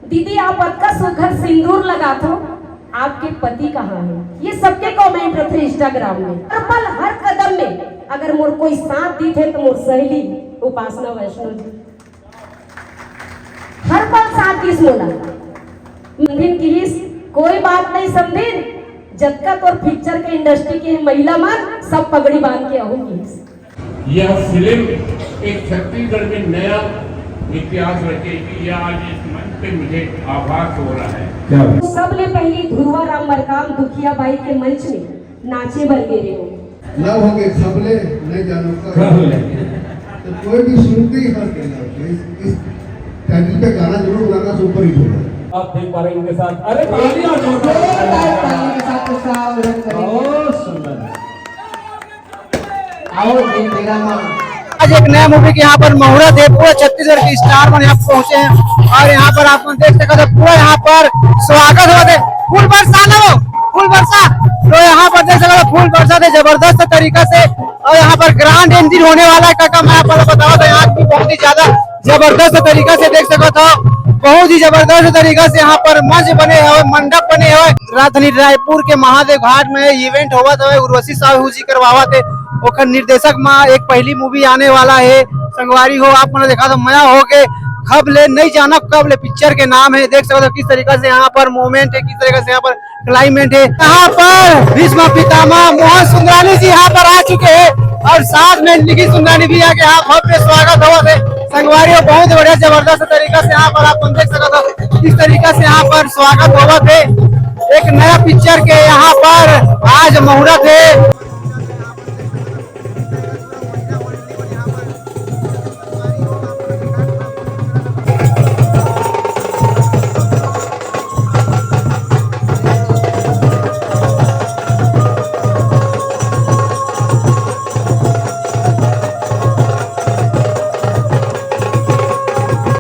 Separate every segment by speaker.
Speaker 1: दीदी आप का सुघर सिंदूर लगा थो, आपके पति कहाँ है? ये सबके कमेंट थे इंस्टाग्राम में। हर पल हर कदम में अगर मोर कोई साथ दी थे तो मोर सहेली उपासना वैष्णो जी हर पल साथ किस मोला मंदिर की कोई बात नहीं समझिन जब तक और पिक्चर के इंडस्ट्री के महिला मान सब पगड़ी बांध के आऊंगी।
Speaker 2: यह फिल्म एक छत्तीसगढ़ में नया इतिहास रचेगी। यह आज इस मंच पे मुझे आभास हो रहा है।
Speaker 1: सबले पहली ध्रुवा राम मरकाम दुखिया बाई के मंच में नाचे बर गे रहे हो
Speaker 3: लव हो गए खबले नहीं जानो तो कोई भी सुनते ही हंस देना। इस टाइटल पे गाना जरूर गाना सुपर हिट होगा।
Speaker 4: आप देख पा रहे हैं इनके साथ अरे तालियां
Speaker 5: के साथ बहुत सुंदर आओ जी मेरा मां
Speaker 6: आज एक नया मूवी के यहाँ पर मुहूर्त है। पूरे छत्तीसगढ़ के स्टार मन यहाँ पहुँचे हैं और यहाँ पर आप देख सकते हैं पूरा यहाँ पर स्वागत हुआ थे। फूल बरसा लो फूल बरसा तो यहाँ पर देख सकते फूल बरसा थे जबरदस्त तरीका से और यहाँ पर ग्रांड एंट्री होने वाला है। काका मैं आपको बताऊँ तो यहाँ भी बहुत ही ज्यादा जबरदस्त तरीका से देख सकता था। बहुत ही जबरदस्त तरीका से यहाँ पर मंच बने हुए मंडप बने हुए राजधानी रायपुर के महादेव घाट में इवेंट हुआ था। उर्वशी साहू जी करवावा थे ओखर निर्देशक माँ एक पहली मूवी आने वाला है संगवारी हो आप मैंने देखा तो मया हो के खब ले नहीं जाना कब ले पिक्चर के नाम है। देख सकते हो किस तरीका से यहाँ पर मोमेंट है किस तरीके से यहाँ पर क्लाइमेट है। यहाँ पर भीष्म पितामह मोहन सुंदरानी जी यहाँ पर आ चुके हैं और साथ में निखिल सुंदरानी भी आके यहाँ भव्य स्वागत हुआ थे संगवारी हो। बहुत बढ़िया जबरदस्त तरीका से यहाँ पर आप देख सकते हो किस तरीका से यहाँ पर स्वागत हुआ थे। एक नया पिक्चर के यहाँ पर आज मुहूर्त है।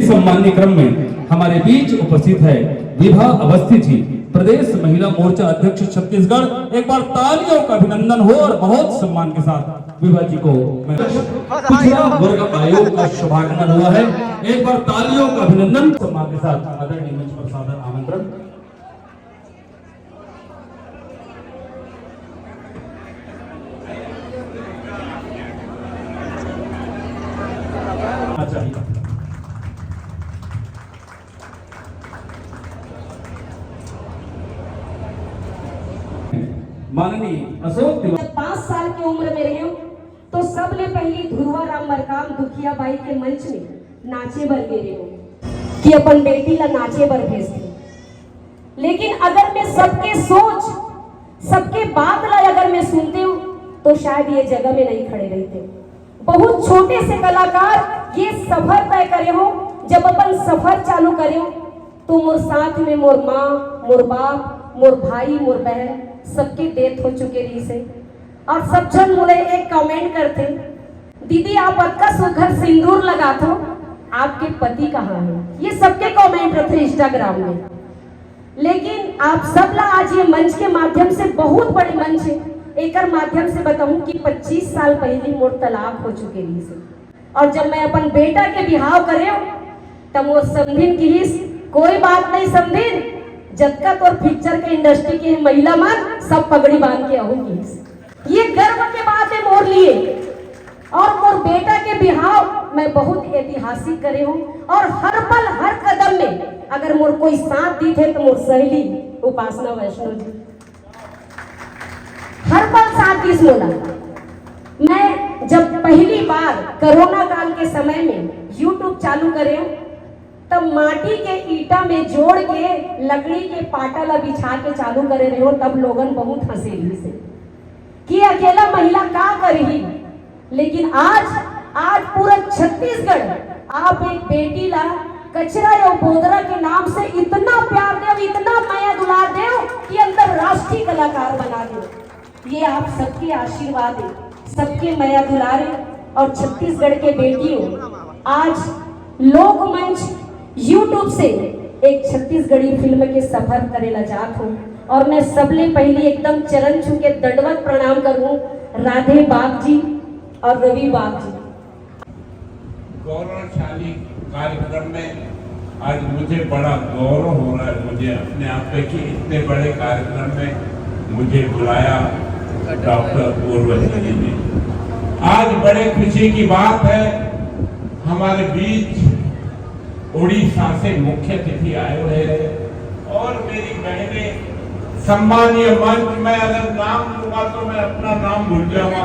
Speaker 4: सम्मान्य क्रम में हमारे बीच उपस्थित है विभा अवस्थी जी प्रदेश महिला मोर्चा अध्यक्ष छत्तीसगढ़। एक बार तालियों का अभिनंदन हो और बहुत सम्मान के साथ विभा जी को पिछड़ा वर्ग आयोग का शुभागमन हुआ है। एक बार तालियों का अभिनंदन सम्मान के साथ आदरणीय मंच पर सादर आमंत्रण। माननीय अशोक तिवारी
Speaker 1: 5 साल की उम्र में रहे तो सबले पहली ध्रुवा राम मरकाम दुखिया बाई के मंच में नाचे बर गे रहे हो कि अपन बेटी ला नाचे बर भेज दे। लेकिन अगर मैं सबके सोच सबके बात ला अगर मैं सुनती हूँ तो शायद ये जगह में नहीं खड़े रहते। बहुत छोटे से कलाकार ये सफर तय करे हो। जब अपन सफर चालू करे हो तो मोर साथ में मोर माँ मोर बाप मोर भाई मोर बहन सबके डेथ हो चुके रही से और सब जन मुझे एक कमेंट करते दीदी आप का सुघर सिंदूर लगा थो, आपके पति कहाँ है? ये सबके कमेंट थे इंस्टाग्राम में। लेकिन आप सब ला आज ये मंच के माध्यम से बहुत बड़े मंच है एक माध्यम से बताऊं कि 25 साल पहले मोर तलाक हो चुके रही से और जब मैं अपन बेटा के बिहाव करे तब वो समझिन की कोई बात नहीं समझिन जब तक और पिक्चर के इंडस्ट्री के महिला मान सब पगड़ी बांध के आऊंगी। ये गर्व के बात है मोर लिए और मोर बेटा के बिहाव मैं बहुत ऐतिहासिक करे हूँ और हर पल हर कदम में अगर मोर कोई साथ दी थे तो मोर सहेली उपासना वैष्णो जी हर पल साथ किस मोला। मैं जब पहली बार कोरोना काल के समय में YouTube चालू करे तब माटी के ईटा में जोड़ के लकड़ी के पाटा ला बिछा के चालू करे रहे हो तब लोगन बहुत हंसेली से कि अकेला महिला का करही। लेकिन आज पूरा छत्तीसगढ़ आप एक बेटी ला कचरा या बोदरा के नाम से इतना प्यार दे इतना माया दुलार दे कि अंतरराष्ट्रीय कलाकार बना दे। ये आप सबके आशीर्वाद है सबके माया दुलार है और छत्तीसगढ़ के बेटियों आज लोकमंच YouTube से एक छत्तीसगढ़ी फिल्म के सफर करेला जात हूँ और मैं सबले पहले एकदम चरण छू के दंडवत प्रणाम करूँ राधे बाग जी और रवि बाग जी।
Speaker 2: गौरवशाली कार्यक्रम में आज मुझे बड़ा गौरव हो रहा है मुझे अपने आप पे कि इतने बड़े कार्यक्रम में मुझे बुलाया डॉक्टर उर्वशी जी ने। आज बड़े खुशी की बात है, हमारे बीच उड़ीसा से मुख्य अतिथि आए हुए हैं और मेरी बहनें सम्मानीय मंच में, अगर नाम लूंगा तो मैं अपना नाम भूल जाऊंगा।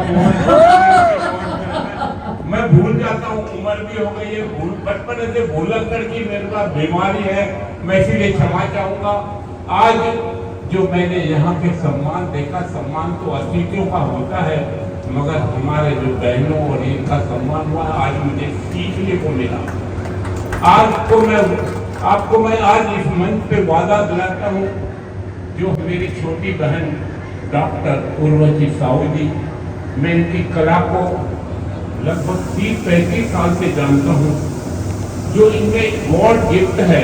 Speaker 2: मैं भूल जाता हूँ, उम्र भी हो गई है, बचपन से भूलक करके मेरे पास बीमारी है, मैं इसीलिए क्षमा चाहूंगा। आज जो मैंने यहाँ पे सम्मान देखा, सम्मान तो अतिथियों का होता है, मगर हमारे जो बहनों और इनका सम्मान हुआ, आज मुझे सीखने को मिला। आपको मैं आज इस मंच पे वादा दिलाता हूँ, जो मेरी छोटी बहन डॉक्टर उर्वशी साहू जी, मैं इनकी कला को लगभग 30-35 साल से जानता हूँ। जो इनमें गॉड गिफ्ट है,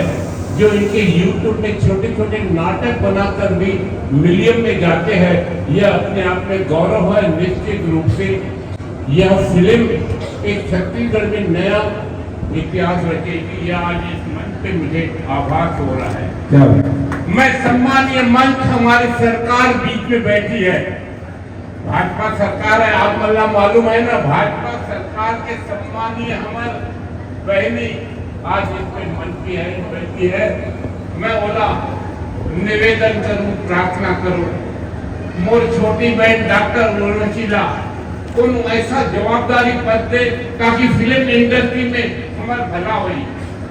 Speaker 2: जो इनके YouTube में छोटे छोटे नाटक बनाकर भी मिलियन में जाते हैं, यह अपने आप में गौरव है। निश्चित रूप से यह फिल्म एक छत्तीसगढ़ में नया इतिहास रचेगी। यह आज इस मंच पे मुझे आभास हो रहा है।
Speaker 4: क्या
Speaker 2: मैं सम्मानीय मंच, हमारी सरकार बीच में बैठी है, भाजपा सरकार है, आप मतलब मालूम है ना, भाजपा सरकार के सम्मानीय हमारे बहनी आज इसमें मंच की है, बैठी है। मैं बोला निवेदन करूं, प्रार्थना करूं, मोर छोटी बहन डॉक्टर उर्वशी ला उन ऐसा जवाबदारी पद दे ताकि फिल्म इंडस्ट्री में हमार भला हुई,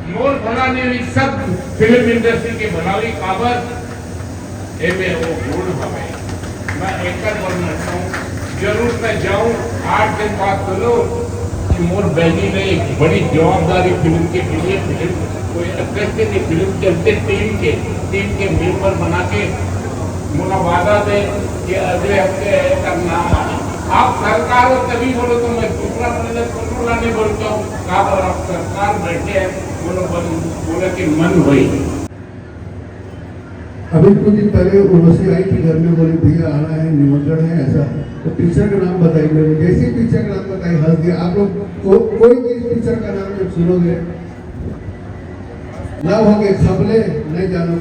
Speaker 2: मोर भला नहीं हुई, सब फिल्म इंडस्ट्री के भला हुई। काबर एमे वो गुण हमें मैं एक बोलना चाहूँ, जरूर मैं जाऊँ 8 दिन बाद चलो कि मोर बहनी ने एक बड़ी जवाबदारी फिल्म के लिए कोई अध्यक्ष की फिल्म चलते टीम के मेंबर बना के मुझे वादा दे कि अगले हफ्ते ऐसा नाम आना। आप सरकार हो तभी बोलो, तो मैं दूसरा बोलना नहीं बोलता हूँ। काबर आप सरकार बैठे हैं, बोला कि मन हुई।
Speaker 3: अभी कुछ दिन पहले उर्वशी आई थी घर में, बोली भैया आना है, निमंत्रण है ऐसा, तो पिक्चर का नाम बताइए मेरे। जैसे पिक्चर का नाम बताइए हंस दिया। आप लोग कोई भी पिक्चर का नाम जब सुनोगे ना होगे खबले नहीं जानो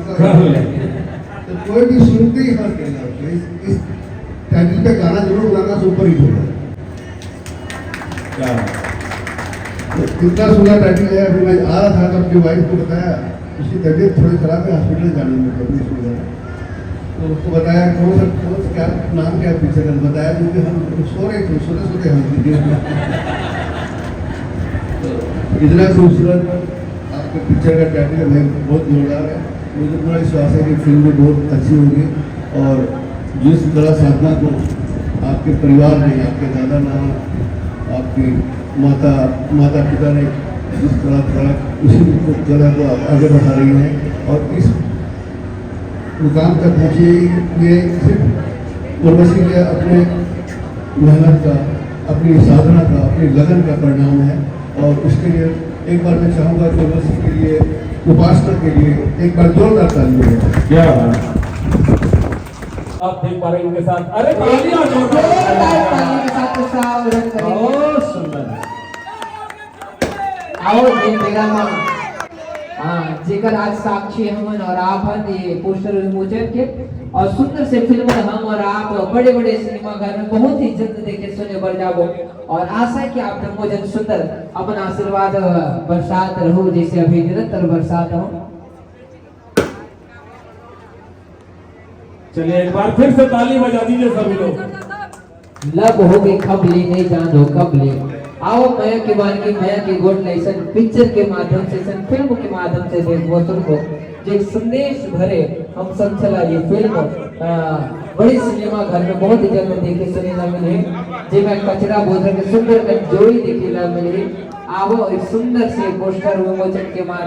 Speaker 3: तो कोई भी सुनते ही हंस देगा। इस टाइटल पे गाना जरूर गाना, सुपर हिट होगा। तो कितना सुना टाइटल है। अभी मैं आ रहा था तो अपनी वाइफ को बताया, उसकी तबीयत थोड़ी खराब है, हॉस्पिटल जाने में तकलीफ हो गया। तो उसको बताया कौन सा क्या नाम क्या पिक्चर का बताया, क्योंकि हम सो रहे थे, सोते हम इतना खूबसूरत आपके पिक्चर का टाइटल है, बहुत जोरदार है। मुझे पूरा विश्वास है कि फिल्म भी बहुत अच्छी होगी। और जिस तरह साधना को आपके परिवार ने, आपके दादा नाना, आपकी माता पिता ने जिस तरह उसी तरह को आप आगे बढ़ा रही हैं और इस मुकाम तक पहुँची, ये सिर्फ उर्वशी के अपने मेहनत का, अपनी साधना का, अपनी लगन का परिणाम है। और उसके लिए एक बार मैं चाहूँगा कि उर्वशी के लिए, उपासना के लिए एक बार जोरदार ताली हो।
Speaker 4: क्या आप देख पा रहे हैं इनके साथ, अरे तालियां
Speaker 5: जोरदार ताली के साथ स्वागत करेंगे।
Speaker 4: बहुत सुंदर।
Speaker 5: आओ ये मेरा माँ, हाँ जेकर आज साक्षी हमन और आप ये पोस्टर विमोचन के और सुंदर से फिल्म हम और आप बड़े बड़े सिनेमा घर में बहुत ही जल्द देखे सुने बढ़ जाओ। और आशा है कि आप भोजन सुंदर अपन आशीर्वाद बरसात रहो, जैसे अभी निरंतर बरसात हो।
Speaker 4: चलिए एक बार फिर से ताली बजा दीजिए सभी लोग।
Speaker 5: लब हो गई खब ले नहीं जानो कब ले। आओ मैं के बानगी मैं के गोट लाइसन पिक्चर के माध्यम से, फिल्म के माध्यम से देखो को जो संदेश भरे हम सब चला। ये फिल्म बड़ी सिनेमा घर में बहुत ही जल्द देखे सुने ला मिले, जे मैं कचरा बोतल के सुंदर जोड़ी देखे ला मिले। आओ एक सुंदर से पोस्टर विमोचन के माध्यम